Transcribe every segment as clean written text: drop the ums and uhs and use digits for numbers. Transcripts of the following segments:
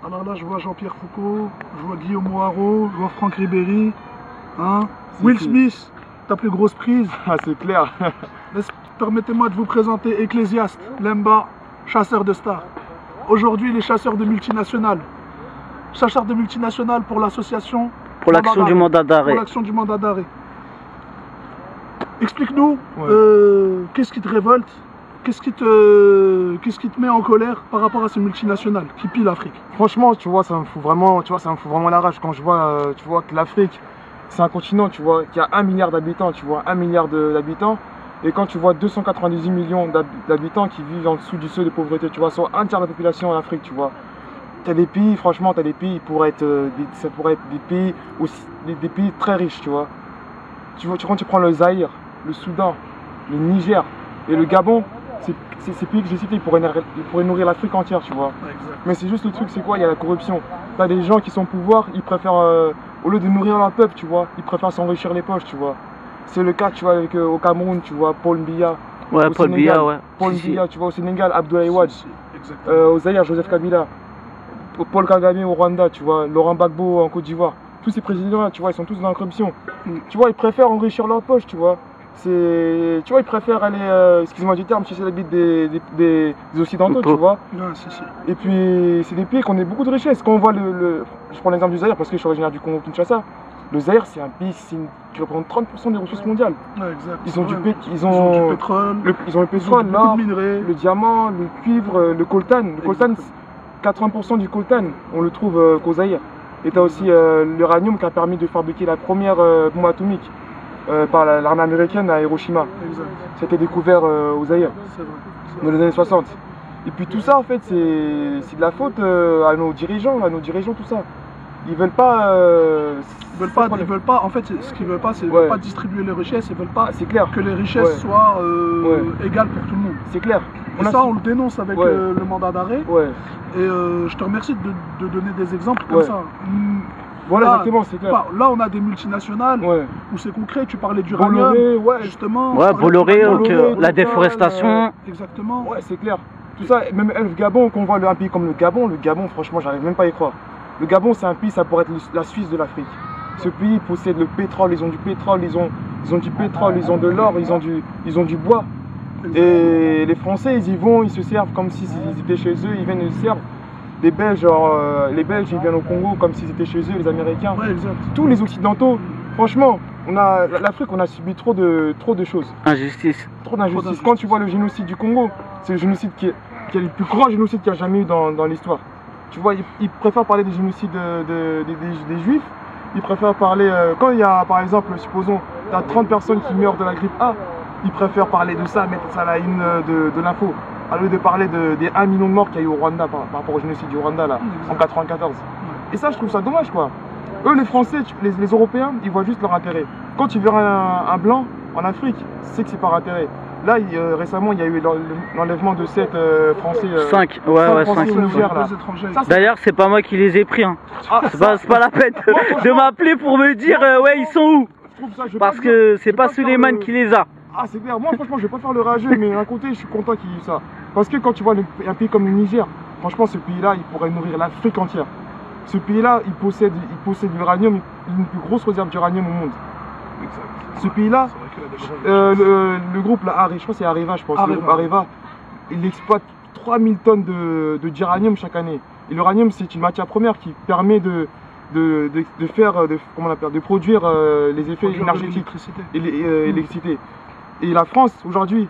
Alors là, je vois Jean-Pierre Foucault, je vois Guillaume Moirot, je vois Franck Ribéry, hein. Will Smith, ta plus grosse prise. Ah, c'est clair. Permettez-moi de vous présenter Ecclésiaste, Lemba, chasseur de stars. Aujourd'hui, les chasseurs de multinationales. Chasseurs de multinationales pour l'association. Pour l'action du mandat d'arrêt. Pour l'action du mandat d'arrêt. Explique-nous, qu'est-ce qui te révolte, qu'est-ce qui te met en colère par rapport à ces multinationales qui pillent l'Afrique? Franchement, tu vois, ça me fout vraiment, la rage quand je vois, tu vois, que l'Afrique, c'est un continent, tu vois, qui a 1 milliard d'habitants, tu vois, 1 milliard d'habitants. Et quand tu vois 298 millions d'habitants qui vivent en dessous du seuil de pauvreté, tu vois, soit un tiers de la population en Afrique, tu vois. T'as des pays, franchement, t'as des pays, ça pourrait être des pays aussi, des pays très riches, tu vois. Quand tu prends le Zaïre, le Soudan, le Niger et le Gabon, ces pays que j'ai cités, ils pourraient nourrir l'Afrique entière, tu vois. Exact. Mais c'est juste le truc, c'est quoi? Il y a la corruption. T'as des gens qui sont au pouvoir, ils préfèrent, au lieu de nourrir leur peuple, tu vois, ils préfèrent s'enrichir les poches, tu vois. C'est le cas, tu vois, avec, au Cameroun, tu vois, Paul Biya. Ouais, Paul Biya, ouais. Paul Biya, tu vois, au Sénégal, Abdoulaye Wade. Exactement. Au Zaïre, Joseph Kabila. Paul Kagame au Rwanda, tu vois, Laurent Gbagbo en Côte d'Ivoire. Tous ces présidents-là, tu vois, ils sont tous dans la corruption. Tu vois, ils préfèrent enrichir leur poche, tu vois. Tu vois, ils préfèrent aller, excuse-moi du terme, sucer la bite des Occidentaux, tu vois. Ouais, si. Et puis, c'est des pays qui ont beaucoup de richesses. Quand on voit je prends l'exemple du Zaïre parce que je suis originaire du Congo Kinshasa. Le Zaïre, c'est un pays qui représente 30% des ressources mondiales. Ouais, exact. Ils ont du pétrole, ils ont le pétrole, l'or, minerais, le diamant, le cuivre, le coltan. Le coltan, 80% du coltan, on le trouve qu'au Zaïre. Et tu as aussi l'uranium qui a permis de fabriquer la première bombe atomique par l'armée américaine à Hiroshima. Exact. C'était découvert au Zaïre C'est vrai. dans les années 60. Et puis tout ça, en fait, c'est de la faute à nos dirigeants, tout ça. Ils veulent pas. Ils veulent pas. En fait, ce qu'ils veulent pas, c'est Ouais. pas distribuer les richesses. Ils veulent pas C'est clair. que les richesses soient égales pour tout le monde. C'est clair. Et ça, on le dénonce avec le mandat d'arrêt. Ouais. Et je te remercie de donner des exemples comme ça. Voilà, Là, exactement, c'est clair. Là, on a des multinationales où c'est concret. Tu parlais du uranium, justement. Ouais, Bolloré, la Total, déforestation. Exactement. Ouais, c'est clair. Tout ça, même le Gabon, qu'on voit un pays comme le Gabon, franchement, j'arrive même pas à y croire. Le Gabon, c'est un pays, ça pourrait être la Suisse de l'Afrique. Ce pays possède le pétrole, ils ont du pétrole, ils ont du pétrole, ils ont de l'or, ils ont du bois. Et les Français, ils y vont, ils se servent comme s'ils étaient chez eux, ils viennent, ils se servent. Les Belges, les Belges, ils viennent au Congo comme s'ils étaient chez eux, les Américains. Ouais, exact. Tous les Occidentaux, franchement, l'Afrique, on a subi trop de choses. Injustice. Trop d'injustice. Quand tu vois le génocide du Congo, c'est le génocide qui est le plus grand génocide qu'il y a jamais eu dans l'histoire. Tu vois, ils préfèrent parler des génocides des Juifs. Ils préfèrent parler, quand il y a, par exemple, supposons, tu as 30 personnes qui meurent de la grippe A, ils préfèrent parler de ça, mettre ça à la une de l'info, au lieu de parler des 1 million de morts qu'il y a eu au Rwanda par rapport au génocide du Rwanda là, en 94. Et ça, je trouve ça dommage, quoi. Eux, les Français, les Européens, ils voient juste leur intérêt. Quand tu verras un blanc en Afrique, c'est que c'est par intérêt. Là, récemment, il y a eu l'enlèvement de 7 Français. 5, Français au Niger, là. D'ailleurs, c'est pas moi qui les ai pris. Hein. C'est pas la peine de m'appeler pour me dire ouais, ils sont où. Parce que c'est pas Suleiman qui les a. Ah, c'est clair. Moi, franchement, je vais pas faire le rageux, mais d'un côté, je suis content qu'il y ait eu ça. Parce que quand tu vois un pays comme le Niger, franchement, ce pays-là, il pourrait nourrir l'Afrique entière. Ce pays-là, il possède l'uranium, une plus grosse réserve d'uranium au monde. Ce pays-là, le groupe, là, je crois que c'est Areva, je pense. Le groupe Areva, il exploite 3000 tonnes d'uranium chaque année. Et l'uranium, c'est une matière première qui permet de produire les effets énergétiques et l'électricité. Et la France, aujourd'hui,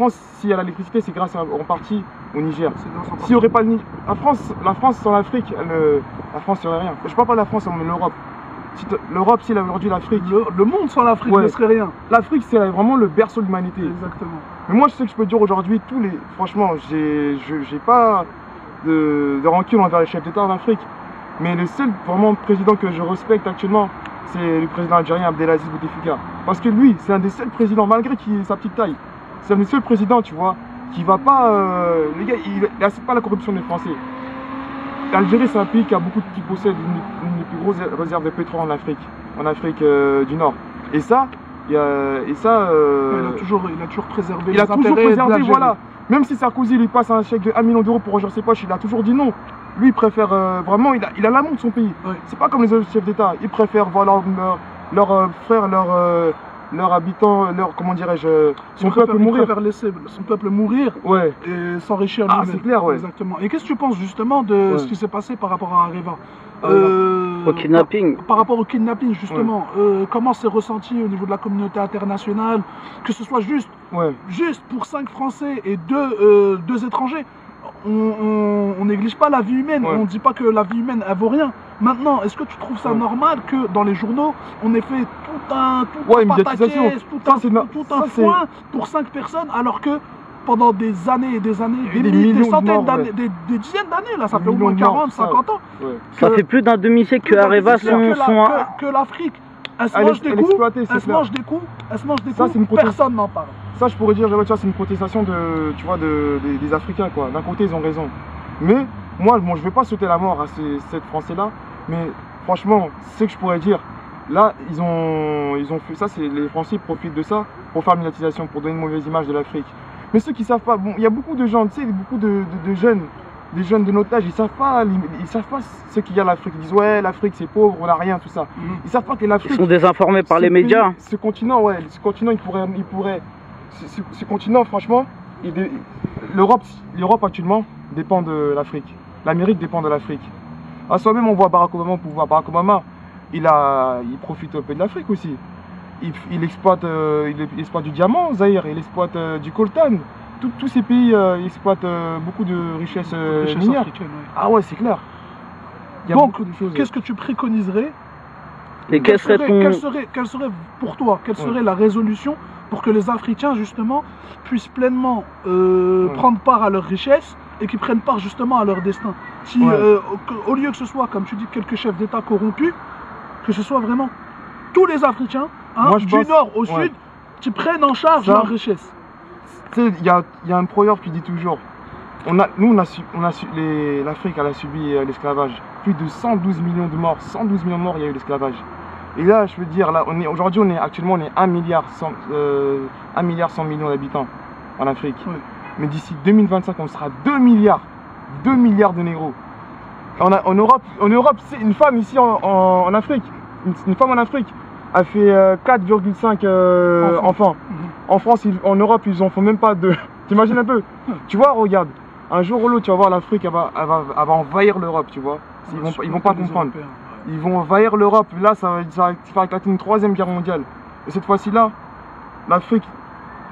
si elle a l'électricité, c'est grâce en partie au Niger. S'il n'y aurait pas la France sans l'Afrique, la France serait rien. Je ne parle pas de la France, mais l'Europe. L'Europe, si aujourd'hui l'Afrique. Le monde sans l'Afrique ne serait rien. L'Afrique, c'est vraiment le berceau de l'humanité. Exactement. Mais moi, je sais que je peux dire aujourd'hui, franchement, j'ai pas de rancune envers les chefs d'État en Afrique. Mais le seul vraiment président que je respecte actuellement, c'est le président algérien Abdelaziz Bouteflika. Parce que lui, c'est un des seuls présidents, malgré sa petite taille, c'est un des seuls présidents, tu vois, qui va pas. Les gars, il n'accepte pas la corruption des Français. L'Algérie, c'est un pays qui possède une des plus grosses réserves de pétrole en Afrique du Nord. Et ça, il a toujours préservé voilà. Même si Sarkozy lui passe un chèque de 1 million d'euros pour ranger ses poches, il a toujours dit non. Lui, il préfère vraiment, il a l'amour de son pays. Ouais. C'est pas comme les autres chefs d'État. Ils préfèrent voir leurs frères, leurs habitants, comment dirais-je, son peuple Il mourir. préfère laisser son peuple mourir Ouais. et s'enrichir Ah, lui-même. c'est clair, ouais. Exactement. Et qu'est-ce que tu penses justement de Ouais. ce qui s'est passé par rapport à Areva Au kidnapping. Par rapport au kidnapping, justement, comment c'est ressenti au niveau de la communauté internationale, que ce soit juste Ouais. pour 5 Français et 2 étrangers. On néglige pas la vie humaine, Ouais. on ne dit pas que la vie humaine elle vaut rien. Maintenant, est-ce que tu trouves ça Ouais. normal que dans les journaux, on ait fait tout un Ouais, une médiatisation. pataquès, tout Ça, un, c'est no- tout ça, un c'est- foin pour 5 personnes, alors que pendant des années et des années, Il y a eu des des millions de centaines morts, d'années, ouais. des dizaines d'années, là, ça Des fait au moins millions de morts, 40, tout ça, 50 ans. Ouais. Ça fait plus d'un demi-siècle que Areva C'est clair sont que l'Afrique, elle se Elle mange est- des elle est coups, exploitée, c'est elle se clair. mange des coups, elle se mange des Ça, coups, c'est une protection. personne n'en parle. Ça, je pourrais dire, tu vois, c'est une protestation tu vois, des Africains, quoi. D'un côté, ils ont raison. Mais moi, bon, je vais pas sauter la mort à ces Français-là. Mais franchement, c'est ce que je pourrais dire. Là, ils ont fait ça, les Français profitent de ça pour faire une médiatisation, pour donner une mauvaise image de l'Afrique. Mais ceux qui savent pas, bon, il y a beaucoup de gens, tu sais, beaucoup de jeunes, des jeunes de notre âge, ils savent pas ce qu'il y a à l'Afrique. Ils disent ouais, l'Afrique c'est pauvre, on n'a rien, tout ça. Ils savent pas que Ils l'Afrique. sont désinformés par ce les pays, médias. Ce continent, ouais, ce continent, il pourrait, ce continent, franchement, l'Europe actuellement dépend de l'Afrique. L'Amérique dépend de l'Afrique. À soi-même, on voit Barack Obama au pouvoir. Barack Obama, il profite un peu de l'Afrique aussi. Il exploite du diamant, Zaïre, il exploite du coltan. Tous ces pays exploitent beaucoup de richesses minières. Africaine, ouais. Ah ouais, c'est clair. Il y a Donc, beaucoup de choses. qu'est-ce que tu préconiserais? Et quel serait ton. Quelle serait pour toi, quelle Ouais. serait la résolution pour que les Africains, justement, puissent pleinement Ouais. prendre part à leur richesse et qu'ils prennent part, justement, à leur destin? Si, Ouais. au lieu que ce soit, comme tu dis, quelques chefs d'État corrompus, que ce soit vraiment tous les Africains, hein, Moi, je du pense- nord au ouais. sud, qui prennent en charge Ça- leur richesse. Tu sais, il y a un proverbe qui dit toujours, l'Afrique elle a subi l'esclavage. Plus de 112 millions de morts, 112 millions de morts, il y a eu l'esclavage. Et là, je veux dire, là, aujourd'hui, actuellement, on est 1 milliard 100 millions d'habitants en Afrique. Ouais. Mais d'ici 2025, on sera 2 milliards de négros. En Europe, c'est une femme ici en Afrique, une femme en Afrique a fait 4,5 enfants. En France, en Europe, ils en font même pas 2. T'imagines un peu? Tu vois, regarde, un jour ou l'autre, tu vas voir l'Afrique, elle va envahir l'Europe, tu vois. Ils vont pas comprendre. Ils vont envahir l'Europe. Là, ça va faire éclater une 3e guerre mondiale. Et cette fois-ci-là, l'Afrique,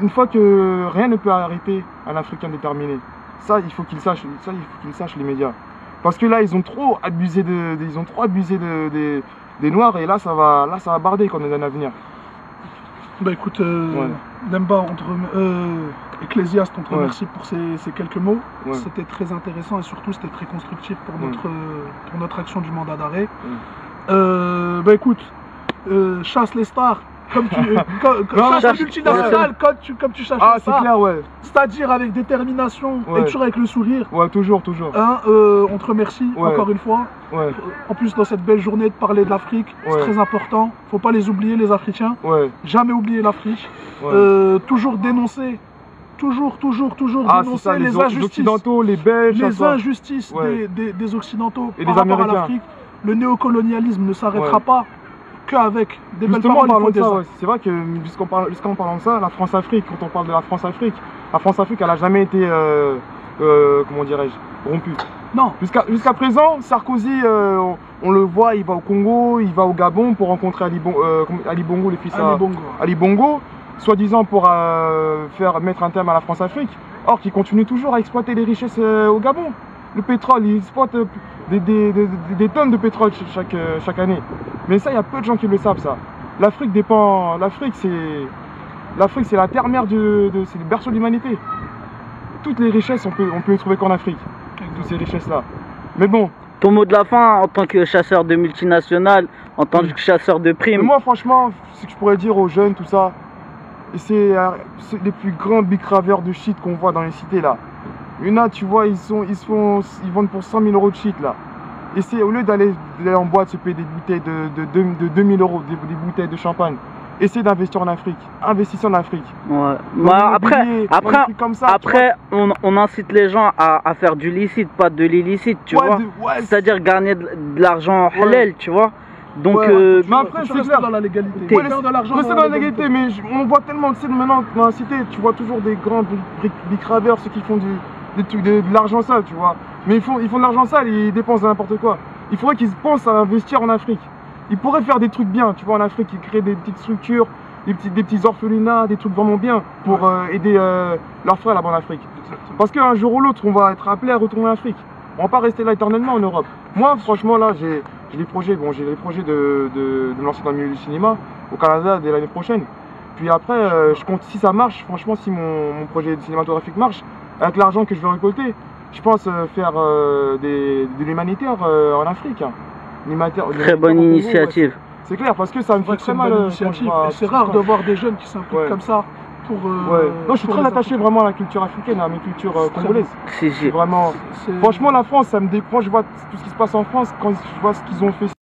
une fois que rien ne peut arrêter un Africain déterminé, ça, il faut qu'ils sachent, les médias. Parce que là, ils ont trop abusé des Noirs, et là, ça va barder quand on est dans l'avenir. Bah écoute, Ouais. Demba, Ecclésiaste, on te Ouais. remercie pour ces quelques mots. Ouais. C'était très intéressant et surtout c'était très constructif pour Ouais. notre action du mandat d'arrêt. Bah écoute, chasse les stars, comme tu chasse chasse- les multinationales, comme tu chasses Ah, les c'est stars. clair, ouais. C'est-à-dire avec détermination et Ouais. toujours avec le sourire. Ouais, toujours. Hein, on te remercie Ouais. encore une fois. Ouais, En plus, dans cette belle journée de parler de l'Afrique, c'est Ouais. très important. Faut pas les oublier, les Africains. ouais. Jamais oublier l'Afrique. Ouais. Toujours dénoncer. Toujours Ah, c'est dénoncer ça, les les injustices. Occidentaux, les Belges, Les ça, ça. injustices Ouais. des Occidentaux Et par des rapport à Américains. l'Afrique. Le néocolonialisme ne s'arrêtera Ouais. pas qu'avec des belles Justement, paroles. Il parlons faut de des ça, actes. ouais. C'est vrai que puisqu'en parlant de ça, la France-Afrique, quand on parle de la France-Afrique, elle n'a jamais été, comment dirais-je, rompue. Non, Jusqu'à présent, Sarkozy, on le voit, il va au Congo, il va au Gabon pour rencontrer Ali Bongo, le fils allez, bon gars. Ali Bongo, soi-disant pour mettre un terme à la France-Afrique. Or, qui continue toujours à exploiter les richesses au Gabon. Le pétrole, il exploite des tonnes de pétrole chaque année. Mais ça, il y a peu de gens qui le savent, ça. L'Afrique, c'est la terre-mère c'est le berceau de l'humanité. Toutes les richesses, on peut les trouver qu'en Afrique. Toutes ces richesses-là. Mais bon, Ton mot de la fin en tant que chasseur de multinationales, en tant que chasseur de mais primes. moi, franchement, ce que je pourrais dire aux jeunes, tout ça, et c'est les plus grands bicraveurs de shit qu'on voit dans les cités, là. Il y en a, tu vois, ils vendent pour 100 000 euros de shit, là. Et c'est au lieu d'aller en boîte se payer des bouteilles de 2000 euros, des bouteilles de champagne, essayez d'investir en Afrique. Investissez en Afrique. Ouais. Dans Bah, l'immobilier, dans des trucs comme ça, après on incite les gens à faire du licite, pas de l'illicite, tu vois. ouais, C'est-à-dire gagner de l'argent halal, tu vois. Donc, mais après, Tu c'est restes clair. dans la légalité. T'es- Faire de l'argent Restez dans dans la la légalité, mais on voit tellement, tu sais, maintenant dans la cité, tu vois toujours des grands bicraveurs, ceux qui font de l'argent sale, tu vois. Mais ils font de l'argent sale et ils dépensent n'importe quoi. Il faudrait qu'ils pensent à investir en Afrique. Ils pourraient faire des trucs bien, tu vois, en Afrique, ils créent des petites structures, des petits orphelinats, des trucs vraiment bien pour aider leurs frères là-bas en Afrique. Parce qu'un jour ou l'autre, on va être appelé à retourner en Afrique. On va pas rester là éternellement en Europe. Moi, franchement, là, j'ai des projets, j'ai des projets de me lancer dans le milieu du cinéma au Canada dès l'année prochaine. Puis après, je compte, si ça marche, franchement, si mon projet cinématographique marche, avec l'argent que je vais récolter, je pense faire de l'humanitaire en Afrique. très bonne initiative. C'est clair, parce que ça me fait C'est très une mal. bonne quand initiative. je vois Et c'est tout rare ça. de voir des jeunes qui s'impliquent Ouais. comme ça pour. Ouais. Non, je suis pour très les attaché Africains. vraiment à la culture africaine, à mes cultures congolaises. Si, si. Vraiment. C'est- Franchement, la France, ça me déprend. Je vois tout ce qui se passe en France quand je vois ce qu'ils ont fait.